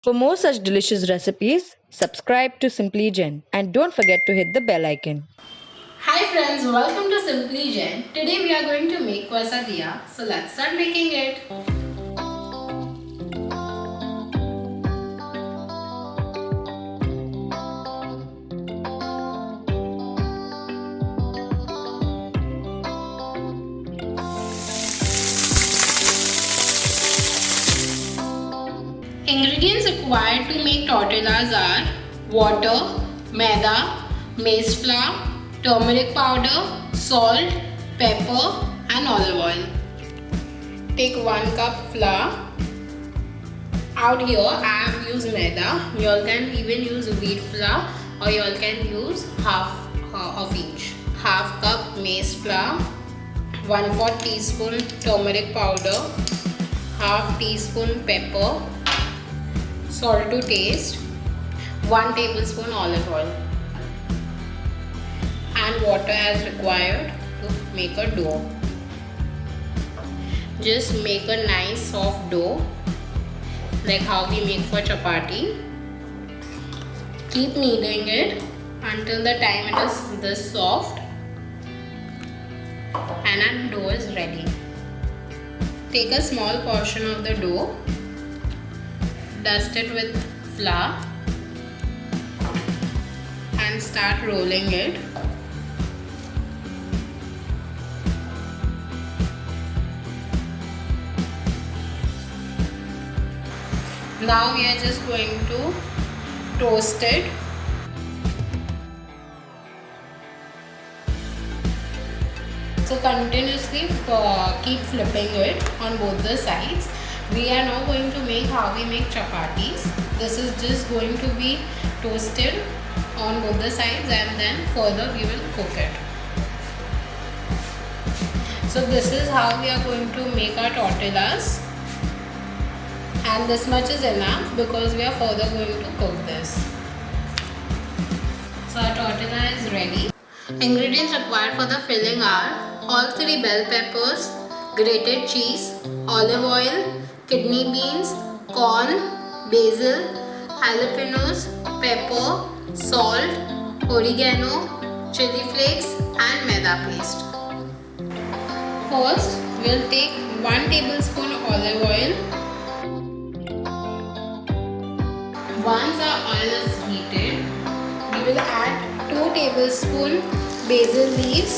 For more such delicious recipes, subscribe to Simply Jain and don't forget to hit the bell icon. Hi friends, welcome to Simply Jain. Today we are going to make quesadilla. So let's start making it. Ingredients required to make tortillas are water, maida, maize flour, turmeric powder, salt, pepper and olive oil. Take 1 cup flour. Out here I have used maida. You all can even use wheat flour or you all can use half of each. Half cup maize flour, 1/4 teaspoon turmeric powder, half teaspoon pepper, salt to taste, 1 tablespoon olive oil and water as required to make a dough. Just make a nice soft dough like how we make for chapati. Keep kneading it until the time it is this soft and our dough is ready. Take a small portion of the dough, dust it with flour and start rolling it. Now we are just going to toast it. So continuously keep flipping it on both the sides. We are now going to make how we make chapatis. This is just going to be toasted on both the sides and then further we will cook it. So this is how we are going to make our tortillas. And this much is enough because we are further going to cook this. So our tortilla is ready. Ingredients required for the filling are all 3 bell peppers, grated cheese, olive oil, kidney beans, corn, basil, jalapenos, pepper, salt, oregano, chilli flakes and maida paste. First, we will take 1 tablespoon olive oil. Once our oil is heated, we will add 2 tablespoons basil leaves,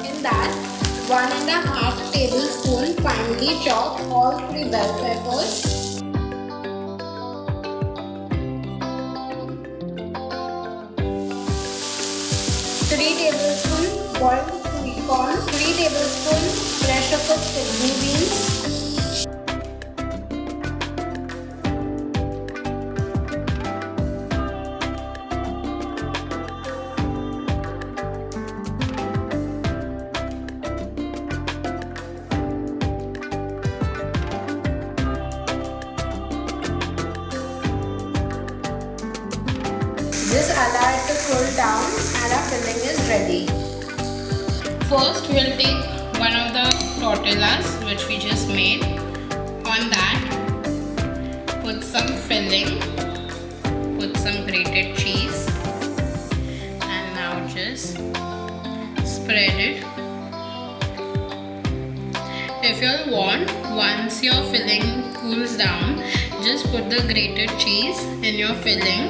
in that 1.5 tablespoons finely chopped all 3 bell peppers, 3 tablespoons boiled sweet corn, 3 tablespoons pressure cooked kidney beans, just allow it to cool down and our filling is ready. First we will take one of the tortillas which we just made. On that put some filling, put some grated cheese and now just spread it. If you all want, once your filling cools down, just put the grated cheese in your filling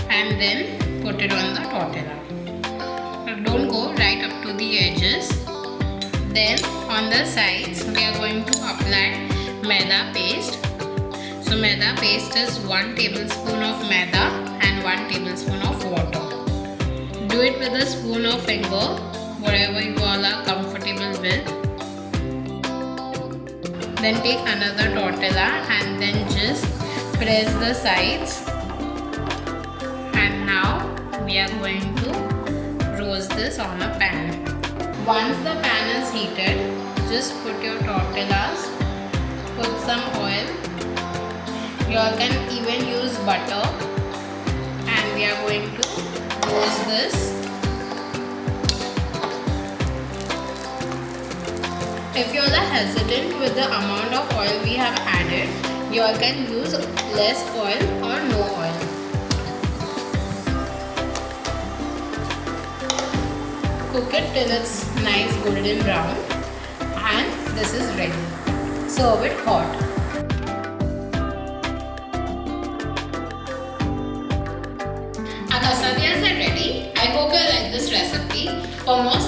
and then put it on the tortilla. Don't go right up to the edges. Then on the sides we are going to apply maida paste. So maida paste is 1 tablespoon of maida and 1 tablespoon of water. Do it with a spoon or finger, whatever you all are comfortable with. Then take another tortilla and then just press the sides. And now we are going to roast this on a pan. Once the pan is heated, just put your tortillas, put some oil. You all can even use butter and we are going to roast this If you all are hesitant with the amount of oil we have added, you all can use less oil or no oil. Cook it till it's nice golden brown, and this is ready. Serve it hot. Our quesadillas are ready. I hope you like this recipe. For more